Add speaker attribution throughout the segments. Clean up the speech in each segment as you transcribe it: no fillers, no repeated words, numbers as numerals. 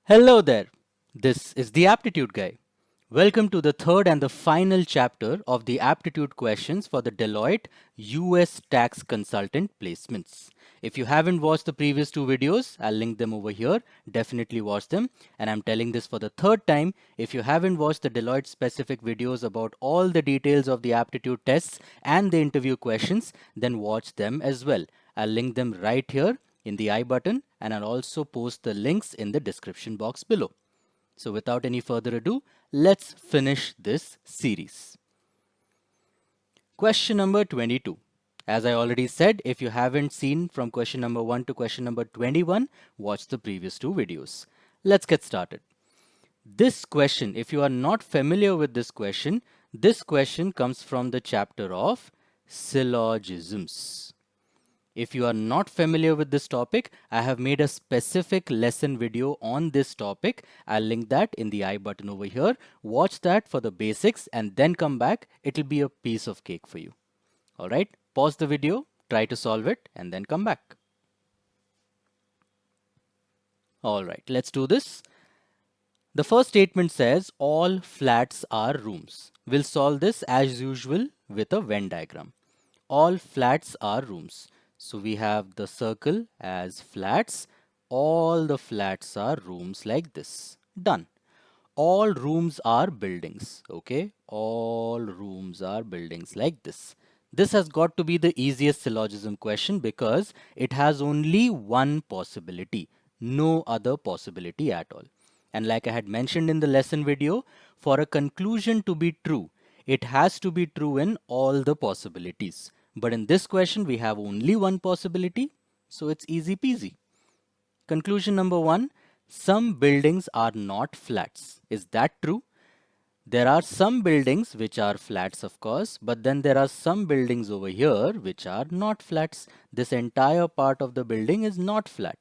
Speaker 1: Hello there, this is the Aptitude Guy. Welcome to the third and the final chapter of the Aptitude questions for the Deloitte US Tax Consultant placements. If you haven't watched the previous two videos, I'll link them over here. Definitely watch them. And I'm telling this for the third time. If you haven't watched the Deloitte specific videos about all the details of the aptitude tests and the interview questions, then watch them as well. I'll link them right here in the I button, and I'll also post the links in the description box below. So without any further ado, let's finish this series. Question number 22. As I already said, if you haven't seen from question number 1 to question number 21, watch the previous two videos. Let's get started. This question, if you are not familiar with this question comes from the chapter of syllogisms. If you are not familiar with this topic, I have made a specific lesson video on this topic. I'll link that in the I button over here. Watch that for the basics and then come back. It'll be a piece of cake for you. All right, pause the video, try to solve it, and then come back. All right, let's do this. The first statement says all flats are rooms. We'll solve this as usual with a Venn diagram. All flats are rooms. So we have the circle as flats. All the flats are rooms like this. Done. All rooms are buildings. Okay. All rooms are buildings like this. This has got to be the easiest syllogism question because it has only one possibility. No other possibility at all. And like I had mentioned in the lesson video, for a conclusion to be true, it has to be true in all the possibilities. But in this question, we have only one possibility, so it's easy peasy. Conclusion number 1, some buildings are not flats. Is that true? There are some buildings which are flats, of course, but then there are some buildings over here which are not flats. This entire part of the building is not flat.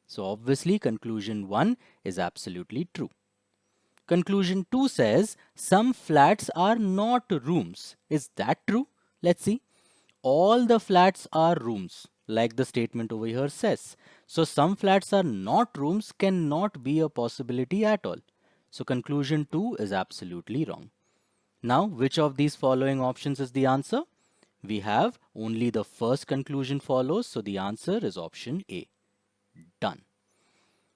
Speaker 1: So obviously conclusion 1 is absolutely true. Conclusion 2 says some flats are not rooms. Is that true? Let's see. All the flats are rooms, like the statement over here says. So some flats are not rooms cannot be a possibility at all. So conclusion 2 is absolutely wrong. Now, which of these following options is the answer? We have only the first conclusion follows, so the answer is option A. Done.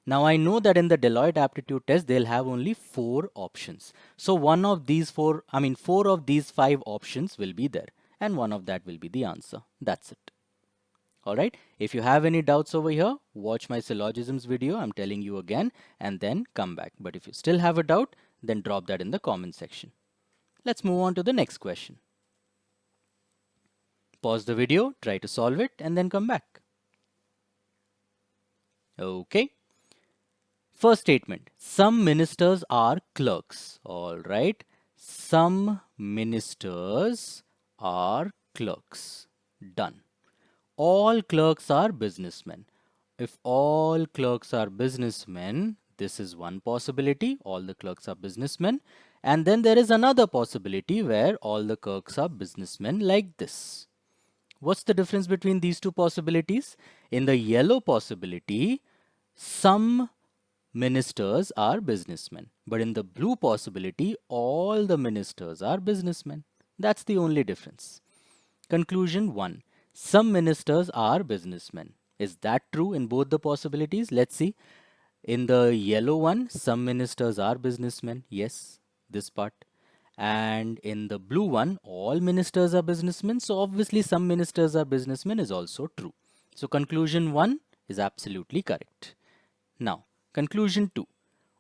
Speaker 1: Now I know that in the Deloitte aptitude test, they'll have only 4 options. So four of these 5 options will be there and one of that will be the answer. That's it. Alright, if you have any doubts over here, watch my syllogisms video, I'm telling you again, and then come back. But if you still have a doubt, then drop that in the comment section. Let's move on to the next question. Pause the video, try to solve it, and then come back. Okay. First statement, some ministers are clerks. All right. Some ministers are clerks. Done. All clerks are businessmen. If all clerks are businessmen, this is one possibility. All the clerks are businessmen. And then there is another possibility where all the clerks are businessmen like this. What's the difference between these two possibilities? In the yellow possibility, some ministers are businessmen. But in the blue possibility, all the ministers are businessmen. That's the only difference. Conclusion 1. Some ministers are businessmen. Is that true in both the possibilities? Let's see. In the yellow one, some ministers are businessmen. Yes, this part. And in the blue one, all ministers are businessmen. So obviously some ministers are businessmen is also true. So conclusion 1 is absolutely correct. Now, conclusion 2.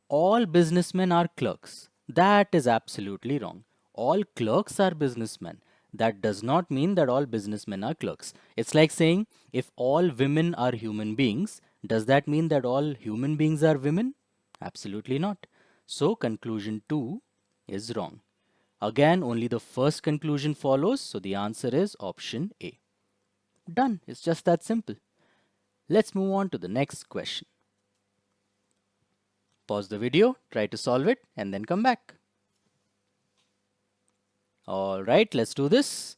Speaker 1: All businessmen are clerks. That is absolutely wrong. All clerks are businessmen. That does not mean that all businessmen are clerks. It's like saying if all women are human beings, does that mean that all human beings are women? Absolutely not. So conclusion 2 is wrong. Again, only the first conclusion follows, so the answer is option A. Done. It's just that simple. Let's move on to the next question. Pause the video, try to solve it, and then come back. All right, let's do this.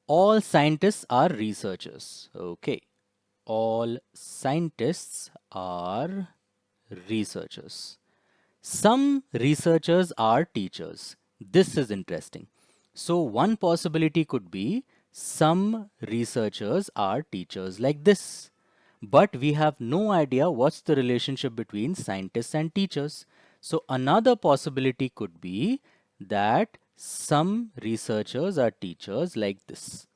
Speaker 1: All scientists are researchers. Okay. All scientists are researchers. Some researchers are teachers. This is interesting. So, one possibility could be some researchers are teachers like this. But we have no idea what's the relationship between scientists and teachers. So, another possibility could be that some researchers are teachers like this.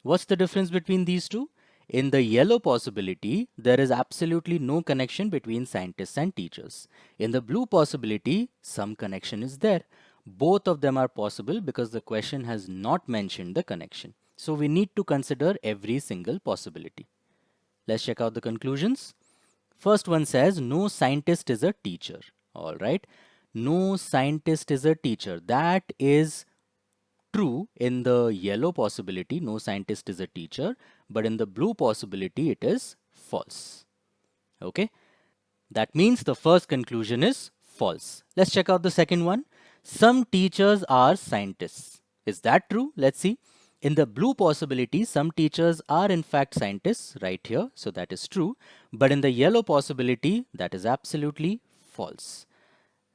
Speaker 1: What's the difference between these two? In the yellow possibility, there is absolutely no connection between scientists and teachers. In the blue possibility, some connection is there. Both of them are possible because the question has not mentioned the connection. So we need to consider every single possibility. Let's check out the conclusions. First one says, no scientist is a teacher. All right. No scientist is a teacher. That is true in the yellow possibility, no scientist is a teacher, but in the blue possibility, it is false. Okay, that means the first conclusion is false. Let's check out the second one. Some teachers are scientists. Is that true? Let's see. In the blue possibility, some teachers are in fact scientists right here, so that is true. But in the yellow possibility, that is absolutely false.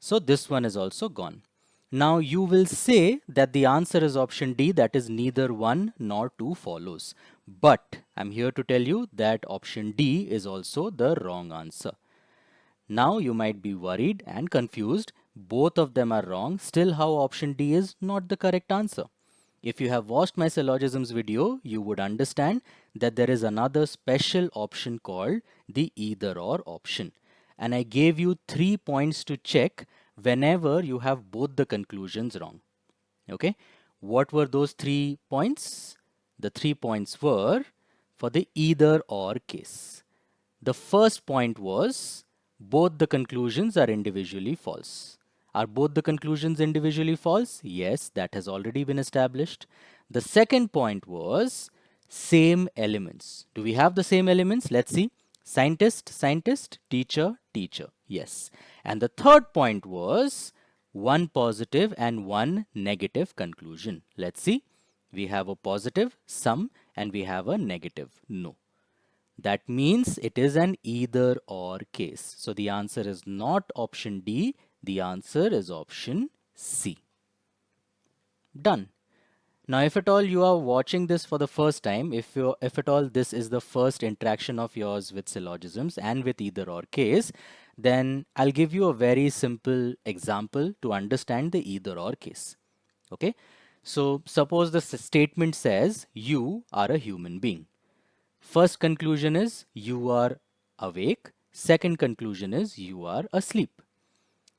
Speaker 1: So this one is also gone. Now you will say that the answer is option D, that is neither 1 nor 2 follows. But I'm here to tell you that option D is also the wrong answer. Now you might be worried and confused. Both of them are wrong. Still, how option D is not the correct answer? If you have watched my syllogisms video, you would understand that there is another special option called the either or option. And I gave you 3 points to check whenever you have both the conclusions wrong. Okay, what were those 3 points? The 3 points were for the either or case. The first point was both the conclusions are individually false. Are both the conclusions individually false? Yes, that has already been established. The second point was same elements. Do we have the same elements? Let's see. Scientist, scientist, teacher, teacher. Yes. And the third point was one positive and one negative conclusion. Let's see. We have a positive, some, and we have a negative, no. That means it is an either or case. So the answer is not option D. The answer is option C. Done. Now, if at all you are watching this for the first time, if at all this is the first interaction of yours with syllogisms and with either or case, then I'll give you a very simple example to understand the either or case. Okay. So suppose the statement says you are a human being. First conclusion is you are awake. Second conclusion is you are asleep.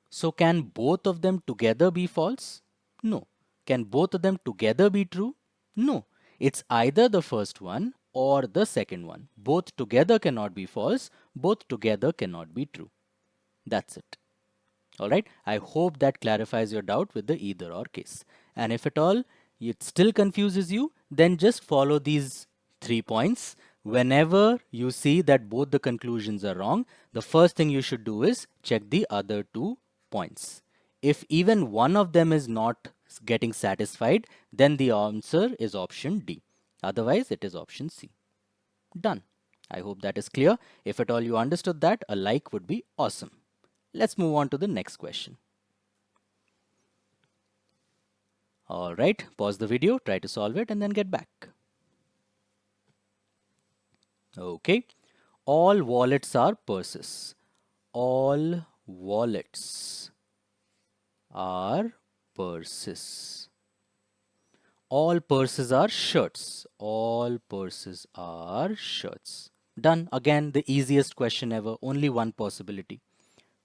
Speaker 1: So can both of them together be false? No. Can both of them together be true? No. It's either the first one or the second one. Both together cannot be false. Both together cannot be true. That's it. Alright. I hope that clarifies your doubt with the either or case. And if at all it still confuses you, then just follow these 3 points. Whenever you see that both the conclusions are wrong, the first thing you should do is check the other 2 points. If even one of them is not getting satisfied, then the answer is option D. Otherwise, it is option C. Done. I hope that is clear. If at all you understood that, a like would be awesome. Let's move on to the next question. All right, pause the video, try to solve it, and then get back. Okay, all wallets are purses. All wallets are purses. All purses are shirts. All purses are shirts. Done. Again, the easiest question ever. Only one possibility.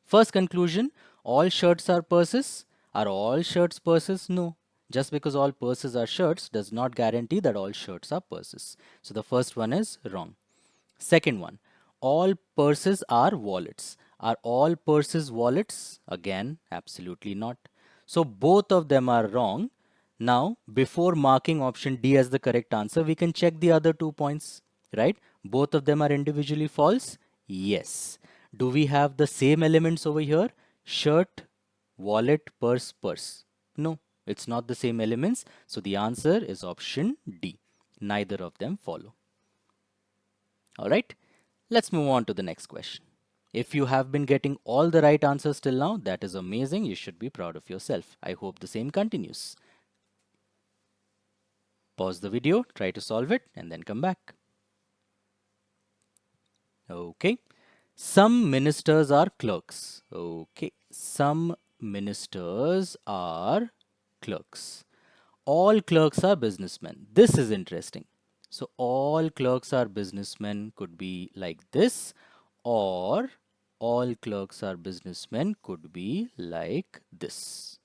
Speaker 1: First conclusion, all shirts are purses. Are all shirts purses? No. Just because all purses are shirts does not guarantee that all shirts are purses. So the first one is wrong. Second one, all purses are wallets. Are all purses wallets? Again, absolutely not. So both of them are wrong. Now, before marking option D as the correct answer, we can check the other 2 points, right? Both of them are individually false. Yes. Do we have the same elements over here? Shirt, wallet, purse, purse. No, it's not the same elements. So the answer is option D. Neither of them follow. All right, let's move on to the next question. If you have been getting all the right answers till now, that is amazing. You should be proud of yourself. I hope the same continues. Pause the video, try to solve it, and then come back. Okay. Some ministers are clerks. Okay. Some ministers are clerks. All clerks are businessmen. This is interesting. So, all clerks are businessmen could be like this, or all clerks are businessmen could be like this.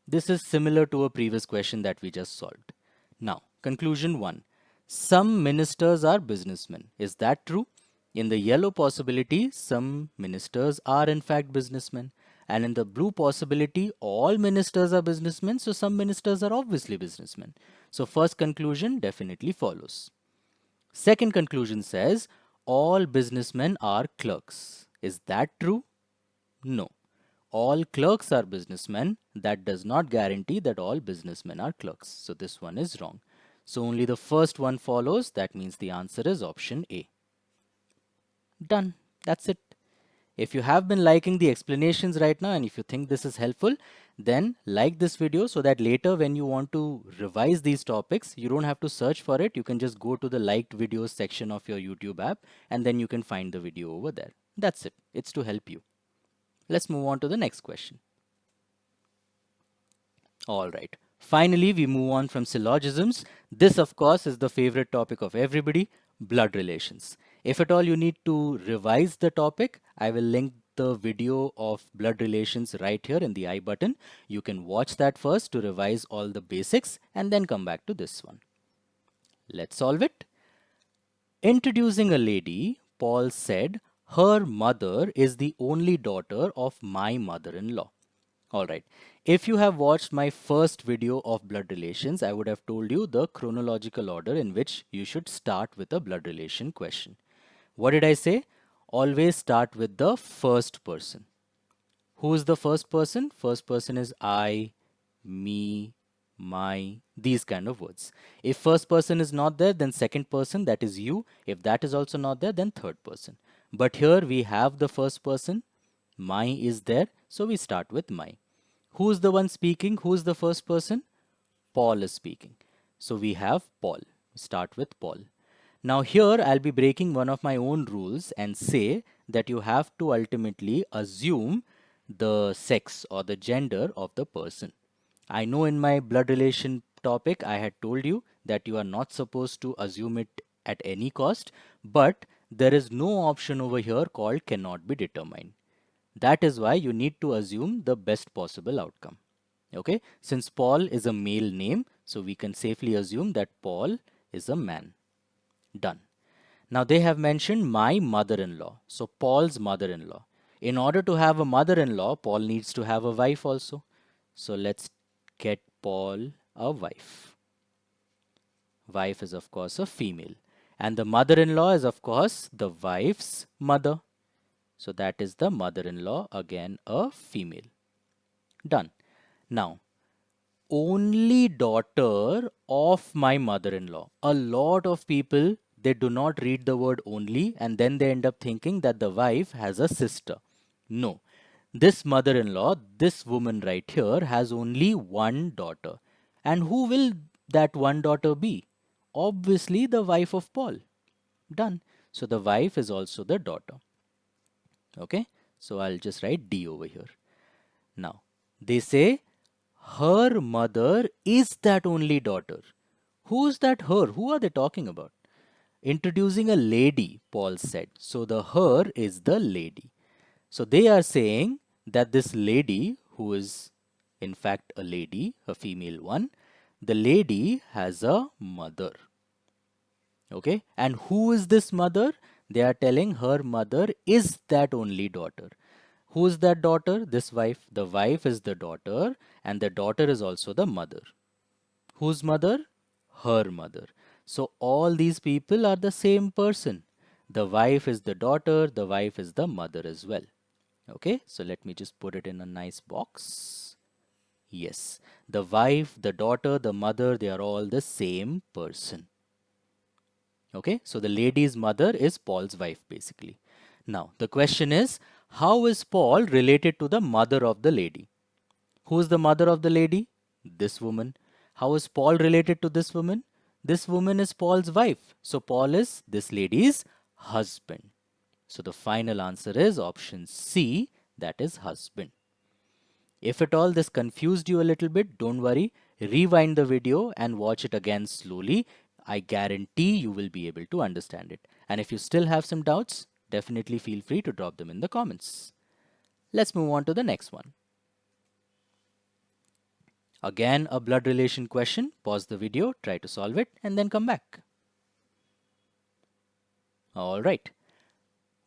Speaker 1: This is similar to a previous question that we just solved. Now, conclusion 1. Some ministers are businessmen. Is that true? In the yellow possibility, some ministers are in fact businessmen. And in the blue possibility, all ministers are businessmen, so some ministers are obviously businessmen. So first conclusion definitely follows. Second conclusion says, all businessmen are clerks. Is that true? No. All clerks are businessmen. That does not guarantee that all businessmen are clerks. So this one is wrong. So only the first one follows. That means the answer is option A. Done. That's it. If you have been liking the explanations right now and if you think this is helpful, then like this video so that later when you want to revise these topics, you don't have to search for it. You can just go to the liked videos section of your YouTube app and then you can find the video over there. That's it. It's to help you. Let's move on to the next question. All right. Finally, we move on from syllogisms. This, of course, is the favorite topic of everybody, blood relations. If at all you need to revise the topic, I will link the video of blood relations right here in the I button. You can watch that first to revise all the basics and then come back to this one. Let's solve it. Introducing a lady, Paul said, her mother is the only daughter of my mother-in-law. Alright, if you have watched my first video of blood relations, I would have told you the chronological order in which you should start with a blood relation question. What did I say? Always start with the first person. Who is the first person? First person is I, me, my, these kind of words. If first person is not there, then second person, that is you. If that is also not there, then third person. But here we have the first person. My is there, so we start with my. Who's the one speaking? Who's the first person? Paul is speaking. So we have Paul. Start with Paul. Now here I'll be breaking one of my own rules and say that you have to ultimately assume the sex or the gender of the person. I know in my blood relation topic I had told you that you are not supposed to assume it at any cost, but there is no option over here called cannot be determined. That is why you need to assume the best possible outcome. Okay, since Paul is a male name, so we can safely assume that Paul is a man. Done. Now they have mentioned my mother-in-law, so Paul's mother-in-law. In order to have a mother-in-law, Paul needs to have a wife also. So let's get Paul a wife. Wife is of course a female. And the mother-in-law is of course the wife's mother. So that is the mother-in-law, again a female. Done. Now, only daughter of my mother-in-law. A lot of people, they do not read the word only and then they end up thinking that the wife has a sister. No. This mother-in-law, this woman right here has only one daughter. And who will that one daughter be? Obviously the wife of Paul. Done. So the wife is also the daughter. Okay, so I'll just write D over here. Now, they say her mother is that only daughter. Who's that her? Who are they talking about? Introducing a lady, Paul said. So the her is the lady. So they are saying that this lady, who is in fact a lady, a female one, the lady has a mother. Okay, and who is this mother? They are telling her mother is that only daughter. Who is that daughter? This wife. The wife is the daughter and the daughter is also the mother. Whose mother? Her mother. So all these people are the same person. The wife is the daughter, the wife is the mother as well. Okay, so let me just put it in a nice box. Yes, the wife, the daughter, the mother, they are all the same person. Okay, so the lady's mother is Paul's wife basically. Now, the question is, how is Paul related to the mother of the lady? Who is the mother of the lady? This woman. How is Paul related to this woman? This woman is Paul's wife. So Paul is this lady's husband. So the final answer is option C, that is husband. If at all this confused you a little bit, don't worry. Rewind the video and watch it again slowly. I guarantee you will be able to understand it. And if you still have some doubts, definitely feel free to drop them in the comments. Let's move on to the next one. Again, a blood relation question. Pause the video, try to solve it, and then come back. All right.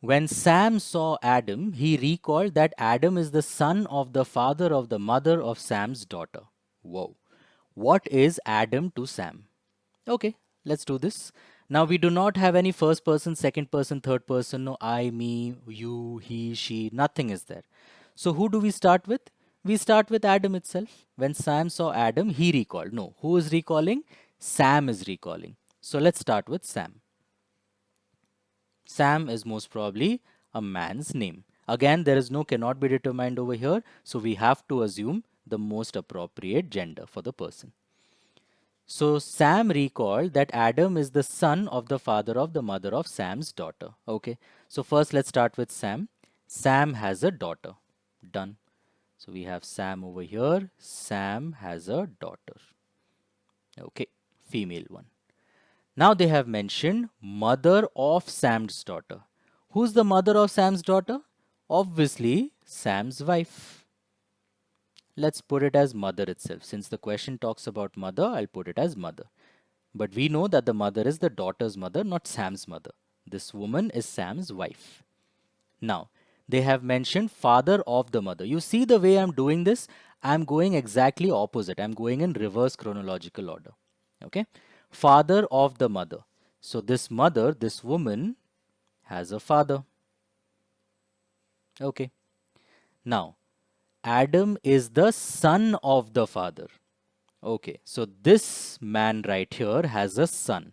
Speaker 1: When Sam saw Adam, he recalled that Adam is the son of the father of the mother of Sam's daughter. Whoa. What is Adam to Sam? Okay, let's do this. Now we do not have any first person, second person, third person, no I, me, you, he, she, nothing is there. So who do we start with? We start with Adam itself. When Sam saw Adam, he recalled. No, who is recalling? Sam is recalling. So let's start with Sam. Sam is most probably a man's name. Again, there is no cannot be determined over here, so we have to assume the most appropriate gender for the person. So Sam recalled that Adam is the son of the father of the mother of Sam's daughter. Okay, so first let's start with Sam. Sam has a daughter. Done. So we have Sam over here. Sam has a daughter. Okay, female one. Now they have mentioned mother of Sam's daughter. Who's the mother of Sam's daughter? Obviously, Sam's wife. Let's put it as mother itself. Since the question talks about mother, I'll put it as mother. But we know that the mother is the daughter's mother, not Sam's mother. This woman is Sam's wife. Now, they have mentioned father of the mother. You see the way I'm doing this? I'm going exactly opposite. I'm going in reverse chronological order. Okay? Father of the mother. So this mother, this woman, has a father. Okay. Now, Adam is the son of the father. Okay, so this man right here has a son.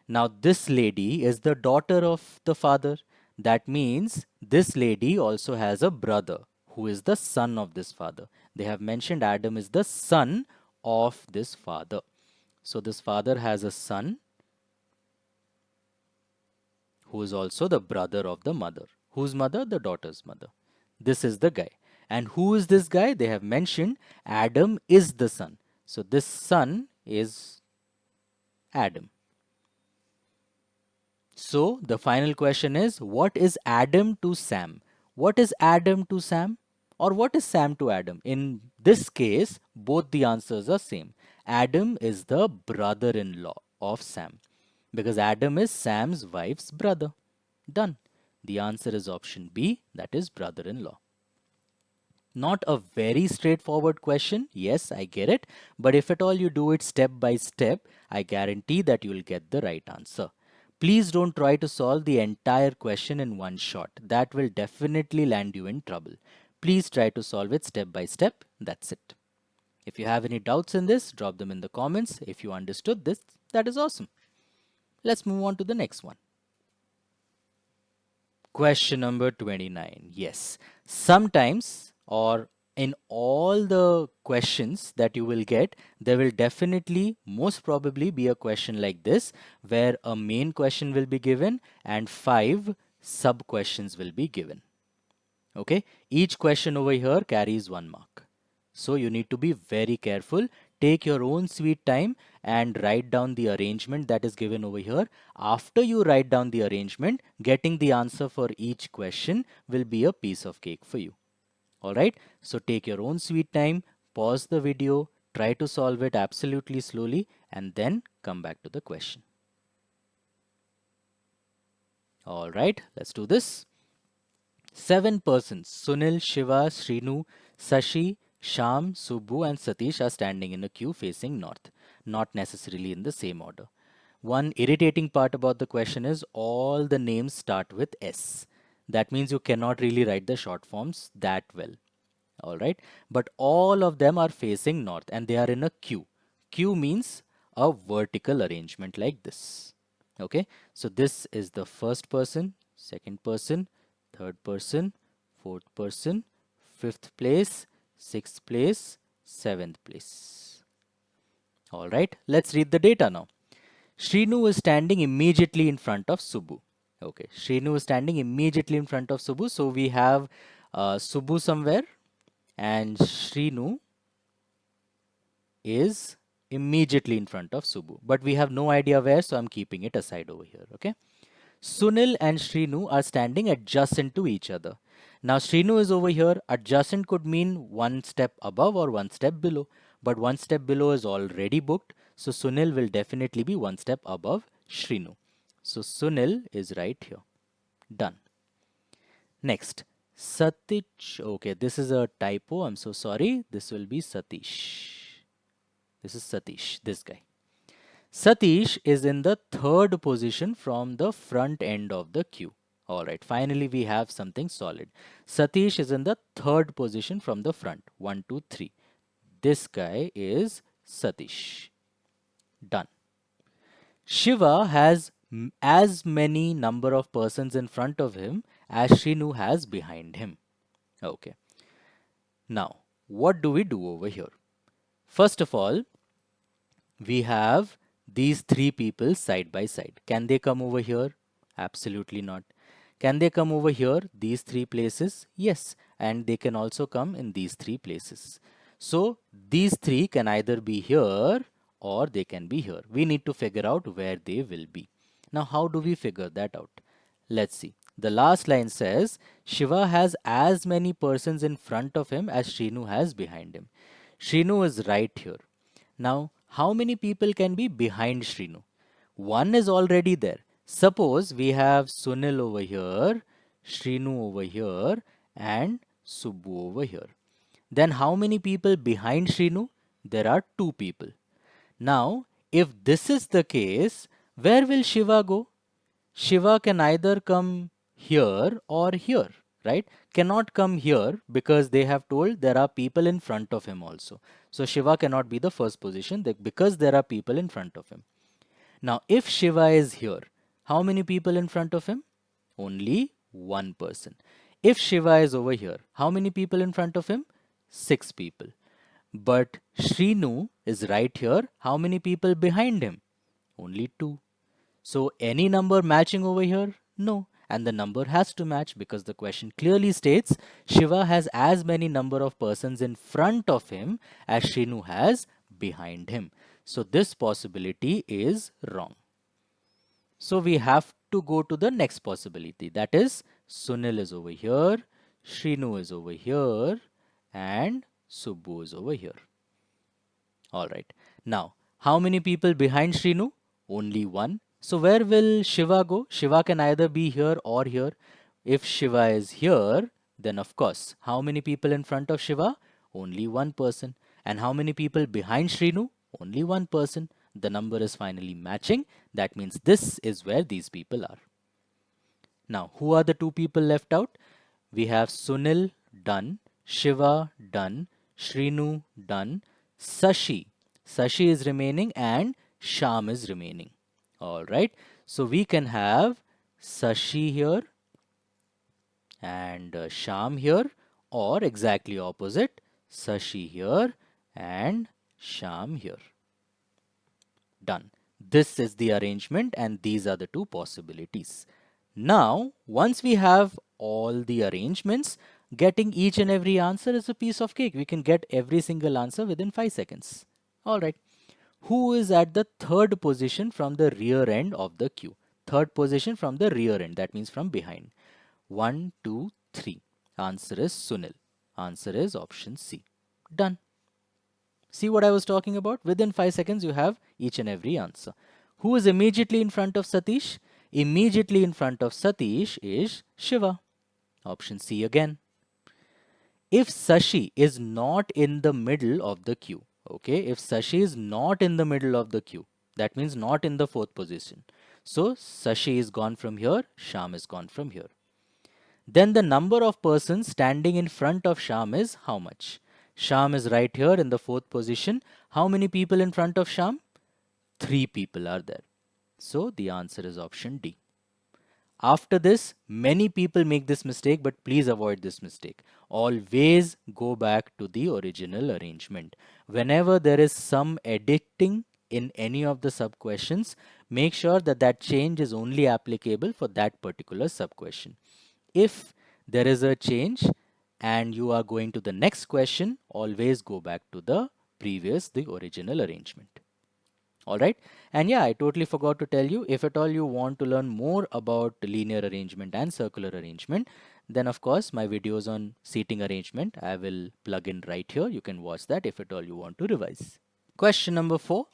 Speaker 1: Now, this lady is the daughter of the father. That means this lady also has a brother who is the son of this father. They have mentioned Adam is the son of this father. So, this father has a son who is also the brother of the mother. Whose mother? The daughter's mother. This is the guy. And who is this guy? They have mentioned Adam is the son. So this son is Adam. So the final question is, what is Adam to Sam? What is Adam to Sam? Or what is Sam to Adam? In this case, both the answers are same. Adam is the brother-in-law of Sam. Because Adam is Sam's wife's brother. Done. The answer is option B, that is brother-in-law. Not a very straightforward question. Yes, I get it. But if at all you do it step by step, I guarantee that you will get the right answer. Please don't try to solve the entire question in one shot. That will definitely land you in trouble. Please try to solve it step by step. That's it. If you have any doubts in this, drop them in the comments. If you understood this, that is awesome. Let's move on to the next one. Question number 29. Yes, sometimes or in all the questions that you will get, there will definitely most probably be a question like this where a main question will be given and 5 sub questions will be given. Okay, each question over here carries 1 mark. So you need to be very careful. Take your own sweet time and write down the arrangement that is given over here. After you write down the arrangement, getting the answer for each question will be a piece of cake for you. Alright, so take your own sweet time, pause the video, try to solve it absolutely slowly and then come back to the question. Alright, let's do this. 7 persons, Sunil, Shiva, Srinu, Sashi, Sham, Subbu and Satish are standing in a queue facing north, not necessarily in the same order. One irritating part about the question is all the names start with S. That means you cannot really write the short forms that well. Alright, but all of them are facing north and they are in a queue. Queue means a vertical arrangement like this. Okay, so this is the first person, second person, third person, fourth person, fifth place, sixth place, seventh place. All right, let's read the data now. Shrinu is standing immediately in front of Subbu. Okay, Shrinu is standing immediately in front of Subbu. So we have Subbu somewhere and Shrinu is immediately in front of Subbu. But we have no idea where, so I'm keeping it aside over here. Okay. Sunil and Shrinu are standing adjacent to each other. Now Shrinu is over here. Adjacent could mean one step above or one step below. But one step below is already booked. So Sunil will definitely be one step above Shrinu. So Sunil is right here. Done. Next, Satish. Okay, this is a typo. I'm so sorry. This will be Satish. This is Satish, this guy. Satish is in the third position from the front end of the queue. Alright, finally we have something solid. Satish is in the third position from the front. 1, 2, 3. This guy is Satish. Done. Shiva has as many number of persons in front of him as Shrinu has behind him. Okay. Now, what do we do over here? First of all, we have these three people side by side. Can they come over here? Absolutely not. Can they come over here, these three places? Yes, and they can also come in these three places. So these three can either be here or they can be here. We need to figure out where they will be. Now, how do we figure that out? Let's see. The last line says, Shiva has as many persons in front of him as Shrinu has behind him. Shrinu is right here. Now, how many people can be behind Shrinu? One is already there. Suppose we have Sunil over here, Shrinu over here, and Subbu over here. Then how many people behind Shrinu? There are two people. Now, if this is the case, where will Shiva go? Shiva can either come here or here, right? Cannot come here because they have told there are people in front of him also. So Shiva cannot be the first position because there are people in front of him. Now, if Shiva is here, how many people in front of him? Only one person. If Shiva is over here, how many people in front of him? 6 people. But Shrinu is right here. How many people behind him? Only 2. So any number matching over here? No. And the number has to match because the question clearly states Shiva has as many number of persons in front of him as Shrinu has behind him. So this possibility is wrong. So we have to go to the next possibility. That is Sunil is over here, Shrinu is over here, and Subbu is over here. Alright. Now, how many people behind Shrinu? Only one. So where will Shiva go? Shiva can either be here or here. If Shiva is here, then of course, how many people in front of Shiva? Only one person. And how many people behind Shrinu? Only one person. The number is finally matching. That means this is where these people are. Now, who are the two people left out? We have Sunil done, Shiva done, Shrinu done, Sashi. Sashi is remaining and Sham is remaining. Alright, so we can have Sashi here and Sham here, or exactly opposite, Sashi here and Sham here. Done. This is the arrangement and these are the two possibilities. Now, once we have all the arrangements, getting each and every answer is a piece of cake. We can get every single answer within 5 seconds. Alright. Who is at the third position from the rear end of the queue? Third position from the rear end, that means from behind. 1, 2, 3. Answer is Sunil. Answer is option C. Done. See what I was talking about? Within 5 seconds, you have each and every answer. Who is immediately in front of Satish? Immediately in front of Satish is Shiva. Option C again. If Sashi is not in the middle of the queue, okay, if Sashi is not in the middle of the queue, that means not in the fourth position. So Sashi is gone from here, Sham is gone from here. Then the number of persons standing in front of Sham is how much? Sham is right here in the fourth position. How many people in front of Sham? 3 people are there. So the answer is option D. After this, many people make this mistake, but please avoid this mistake. Always go back to the original arrangement. Whenever there is some editing in any of the sub questions, make sure that that change is only applicable for that particular sub question. If there is a change and you are going to the next question, always go back to the original arrangement. All right. And yeah, I totally forgot to tell you, if at all you want to learn more about linear arrangement and circular arrangement, then of course my videos on seating arrangement, I will plug in right here. You can watch that if at all you want to revise. Question number 4.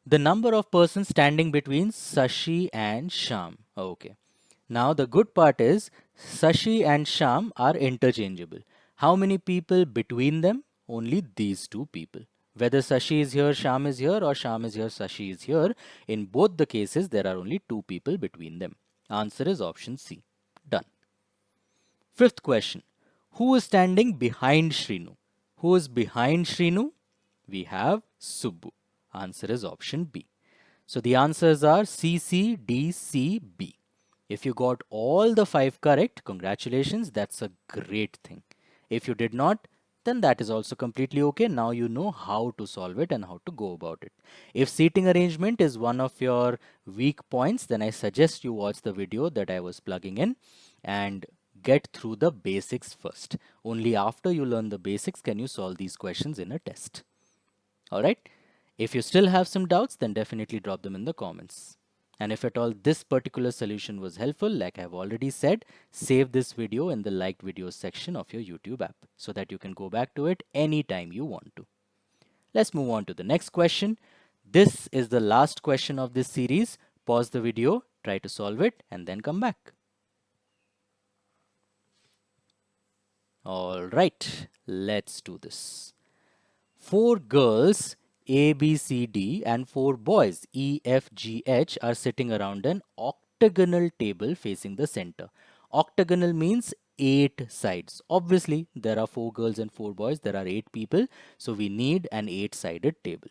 Speaker 1: The number of persons standing between Sashi and Sham. Okay. Now the good part is Sashi and Sham are interchangeable. How many people between them? Only these two people. Whether Sashi is here, Sham is here, or Sham is here, Sashi is here, in both the cases there are only two people between them. Answer is option C. Done. Fifth question. Who is standing behind Shrinu? Who is behind Shrinu? We have Subbu. Answer is option B. So the answers are C, C, D, C, B. If you got all the 5 correct, congratulations, that's a great thing. If you did not, then that is also completely okay. Now you know how to solve it and how to go about it. If seating arrangement is one of your weak points, then I suggest you watch the video that I was plugging in and get through the basics first. Only after you learn the basics can you solve these questions in a test. Alright? If you still have some doubts, then definitely drop them in the comments. And if at all this particular solution was helpful, like I've already said, save this video in the liked videos section of your YouTube app so that you can go back to it anytime you want to. Let's move on to the next question. This is the last question of this series. Pause the video, try to solve it, and then come back. All right, let's do this. 4 girls A, B, C, D and 4 boys E, F, G, H are sitting around an octagonal table facing the center. Octagonal means 8 sides. Obviously, there are 4 girls and 4 boys. There are 8 people. So we need an 8-sided table.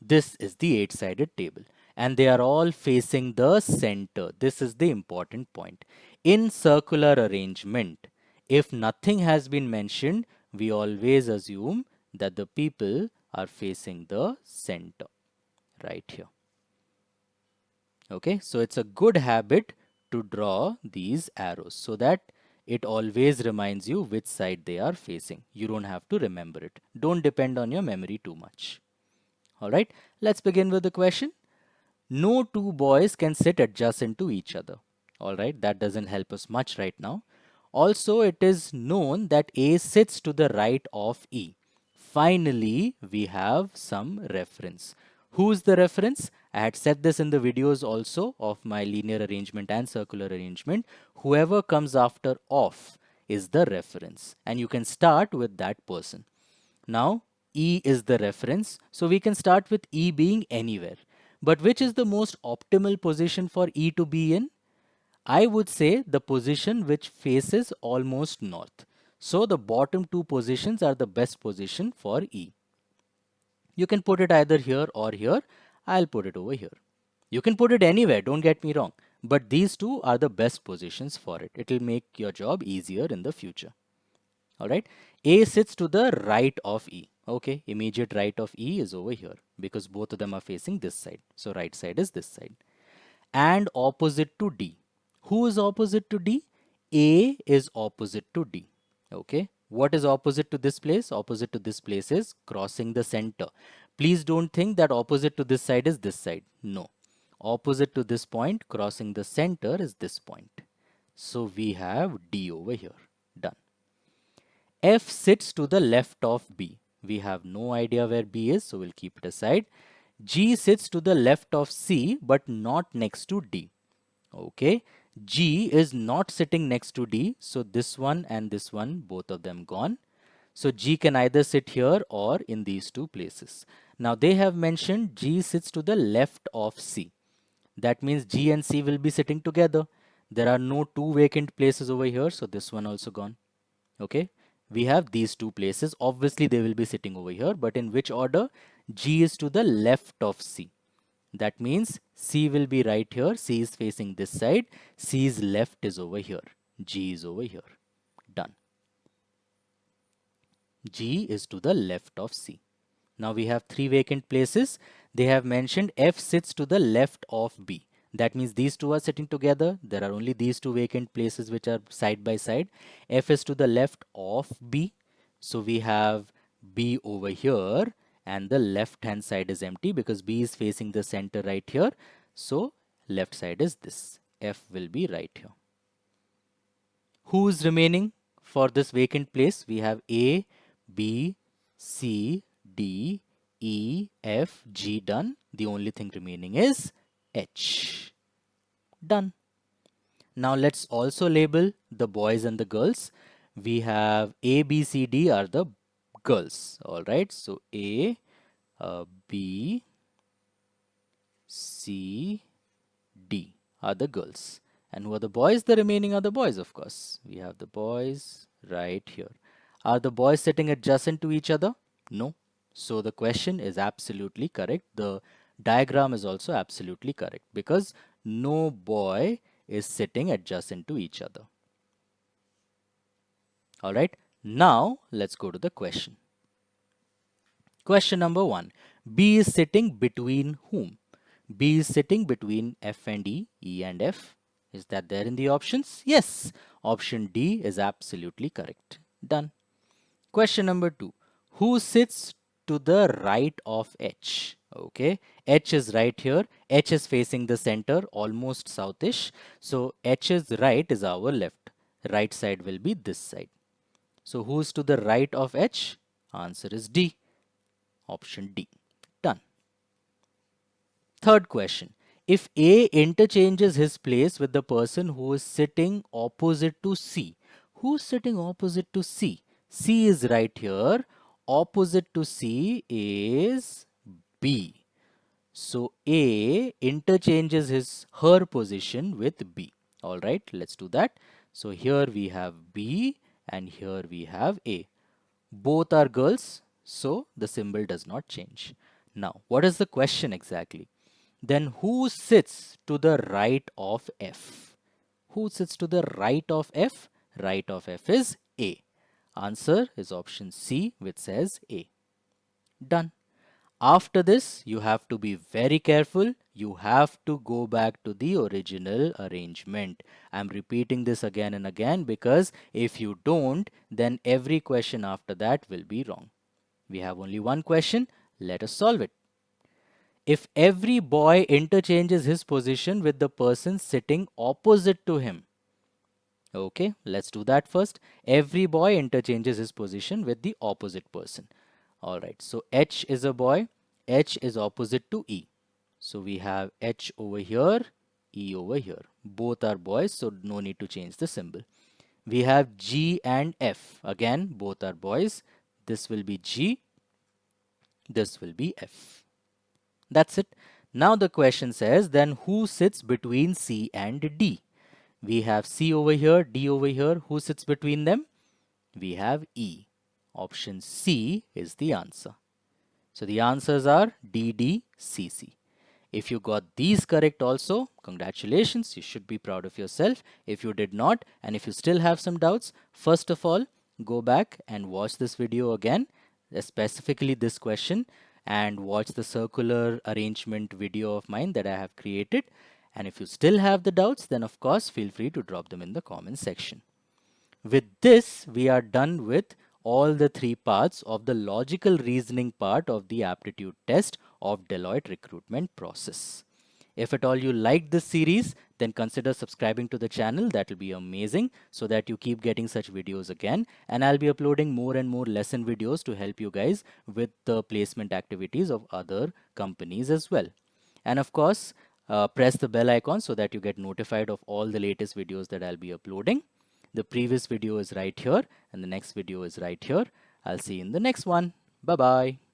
Speaker 1: This is the 8-sided table. And they are all facing the center. This is the important point. In circular arrangement, if nothing has been mentioned, we always assume that the people are facing the center right here. Okay, so it's a good habit to draw these arrows so that it always reminds you which side they are facing. You don't have to remember it. Don't depend on your memory too much. All right, let's begin with the question. No two boys can sit adjacent to each other. All right, that doesn't help us much right now. Also, it is known that A sits to the right of E. Finally, we have some reference. Who is the reference? I had said this in the videos also of my linear arrangement and circular arrangement. Whoever comes after of is the reference, and you can start with that person. Now, E is the reference, so we can start with E being anywhere. But which is the most optimal position for E to be in? I would say the position which faces almost north. So the bottom 2 positions are the best position for E. You can put it either here or here. I'll put it over here. You can put it anywhere, don't get me wrong. But these two are the best positions for it. It will make your job easier in the future. Alright. A sits to the right of E. Okay, immediate right of E is over here because both of them are facing this side. So right side is this side. And opposite to D. Who is opposite to D? A is opposite to D. Okay. What is opposite to this place? Opposite to this place is crossing the center. Please don't think that opposite to this side is this side. No. Opposite to this point, crossing the center is this point. So we have D over here. Done. F sits to the left of B. We have no idea where B is, so we'll keep it aside. G sits to the left of C, but not next to D. Okay. G is not sitting next to D, so this one and this one, both of them gone. So G can either sit here or in these two places. Now they have mentioned G sits to the left of C. That means G and C will be sitting together. There are no 2 vacant places over here, so this one also gone. Okay. We have these 2 places. Obviously, they will be sitting over here, but in which order? G is to the left of C. That means C will be right here. C is facing this side. C's left is over here. G is over here. Done. G is to the left of C. Now we have 3 vacant places. They have mentioned F sits to the left of B. That means these two are sitting together. There are only these 2 vacant places which are side by side. F is to the left of B. So we have B over here and the left hand side is empty because B is facing the center right here. So left side is this. F will be right here. Who's remaining for this vacant place? We have A, B, C, D, E, F, G done. The only thing remaining is H. Done. Now let's also label the boys and the girls. We have A, B, C, D are the girls. Alright, so A, B, C, D are the girls. And who are the boys? The remaining are the boys, of course. We have the boys right here. Are the boys sitting adjacent to each other? No. So the question is absolutely correct. The diagram is also absolutely correct because no boy is sitting adjacent to each other. Alright, now let's go to the question. Question number 1. B is sitting between whom? B is sitting between F and E, E and F. Is that there in the options? Yes. Option D is absolutely correct. Done. Question number 2. Who sits to the right of H? Okay. H is right here. H is facing the center, almost southish. So H's right is our left. Right side will be this side. So who's to the right of H? Answer is D. Option D. Done. Third question. If A interchanges his place with the person who is sitting opposite to C, who's sitting opposite to C? C is right here. Opposite to C is B. So A interchanges her position with B. All right, let's do that. So here we have B and here we have A. Both are girls, so the symbol does not change. Now, what is the question exactly? Then who sits to the right of F? Who sits to the right of F? Right of F is A. Answer is option C, which says A. Done. After this, you have to be very careful. You have to go back to the original arrangement. I'm repeating this again and again because if you don't, then every question after that will be wrong. We have only one question. Let us solve it. If every boy interchanges his position with the person sitting opposite to him. Okay, let's do that first. Every boy interchanges his position with the opposite person. Alright, so H is a boy. H is opposite to E. So we have H over here, E over here. Both are boys, so no need to change the symbol. We have G and F. Again, both are boys. This will be G. This will be F. That's it. Now the question says, then who sits between C and D? We have C over here, D over here. Who sits between them? We have E. Option C is the answer. So the answers are D, D, C, C. If you got these correct also, congratulations, you should be proud of yourself. If you did not, and if you still have some doubts, first of all, go back and watch this video again, specifically this question, and watch the circular arrangement video of mine that I have created. And if you still have the doubts, then of course, feel free to drop them in the comment section. With this, we are done with all the 3 parts of the logical reasoning part of the aptitude test of Deloitte recruitment process. If at all you liked this series, then consider subscribing to the channel. That will be amazing so that you keep getting such videos again. And I'll be uploading more and more lesson videos to help you guys with the placement activities of other companies as well. And of course, press the bell icon so that you get notified of all the latest videos that I'll be uploading. The previous video is right here and the next video is right here. I'll see you in the next one. Bye-bye.